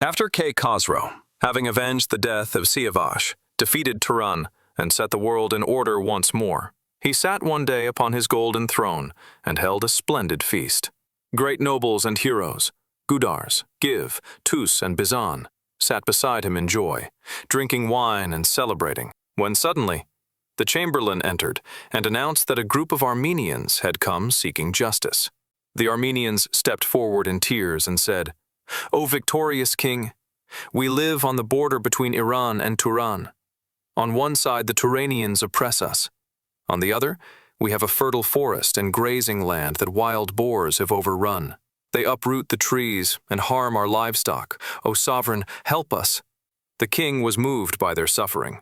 After King Khosrow, having avenged the death of Siavash, defeated Turan, and set the world in order once more, he sat one day upon his golden throne and held a splendid feast. Great nobles and heroes, Gudars, Give, Tus, and Bijan, sat beside him in joy, drinking wine and celebrating, when suddenly the chamberlain entered and announced that a group of Armenians had come seeking justice. The Armenians stepped forward in tears and said, "O victorious king, we live on the border between Iran and Turan. On one side the Turanians oppress us. On the other, we have a fertile forest and grazing land that wild boars have overrun. They uproot the trees and harm our livestock. O sovereign, help us." The king was moved by their suffering.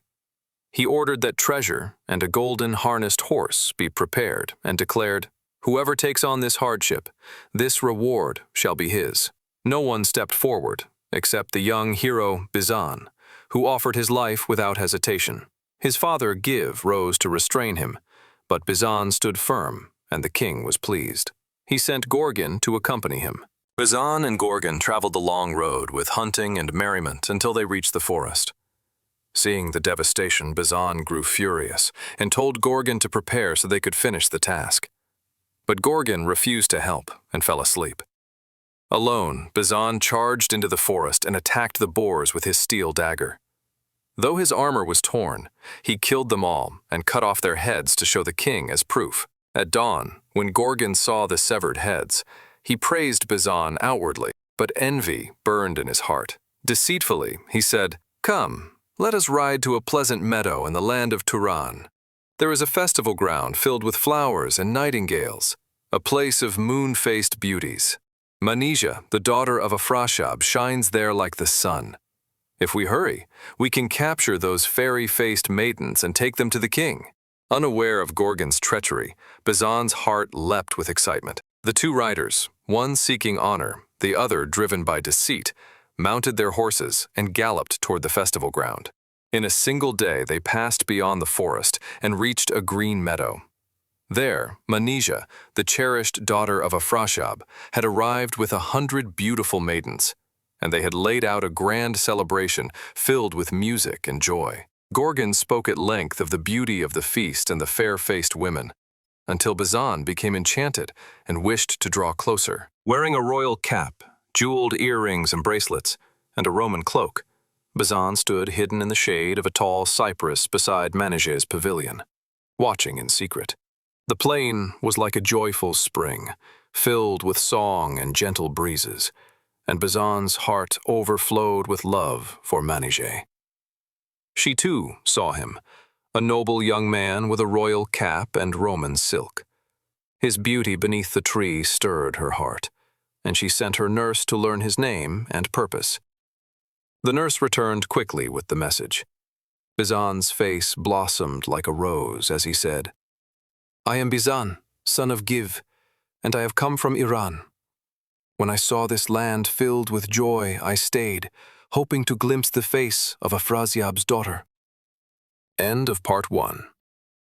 He ordered that treasure and a golden harnessed horse be prepared and declared, "Whoever takes on this hardship, this reward shall be his." No one stepped forward except the young hero Bijan, who offered his life without hesitation. His father Give rose to restrain him, but Bijan stood firm, and the king was pleased. He sent Gorgon to accompany him. Bijan and Gorgon traveled the long road with hunting and merriment until they reached the forest. Seeing the devastation, Bijan grew furious and told Gorgon to prepare so they could finish the task. But Gorgon refused to help and fell asleep. Alone, Bijan charged into the forest and attacked the boars with his steel dagger. Though his armor was torn, he killed them all and cut off their heads to show the king as proof. At dawn, when Gorgon saw the severed heads, he praised Bijan outwardly, but envy burned in his heart. Deceitfully, he said, "Come, let us ride to a pleasant meadow in the land of Turan. There is a festival ground filled with flowers and nightingales, a place of moon-faced beauties. Manijeh, the daughter of Afrashab, shines there like the sun. If we hurry, we can capture those fairy-faced maidens and take them to the king." Unaware of Gorgon's treachery, Bijan's heart leapt with excitement. The two riders, one seeking honor, the other driven by deceit, mounted their horses and galloped toward the festival ground. In a single day, they passed beyond the forest and reached a green meadow. There, Manijeh, the cherished daughter of Afrashab, had arrived with 100 beautiful maidens, and they had laid out a grand celebration filled with music and joy. Gorgon spoke at length of the beauty of the feast and the fair-faced women, until Bijan became enchanted and wished to draw closer. Wearing a royal cap, jeweled earrings and bracelets, and a Roman cloak, Bijan stood hidden in the shade of a tall cypress beside Manijeh's pavilion, watching in secret. The plain was like a joyful spring, filled with song and gentle breezes, and Bijan's heart overflowed with love for Manijeh. She too saw him, a noble young man with a royal cap and Roman silk. His beauty beneath the tree stirred her heart, and she sent her nurse to learn his name and purpose. The nurse returned quickly with the message. Bijan's face blossomed like a rose as he said, "I am Bijan, son of Give, and I have come from Iran. When I saw this land filled with joy, I stayed, hoping to glimpse the face of Afrasiab's daughter." End of part 1.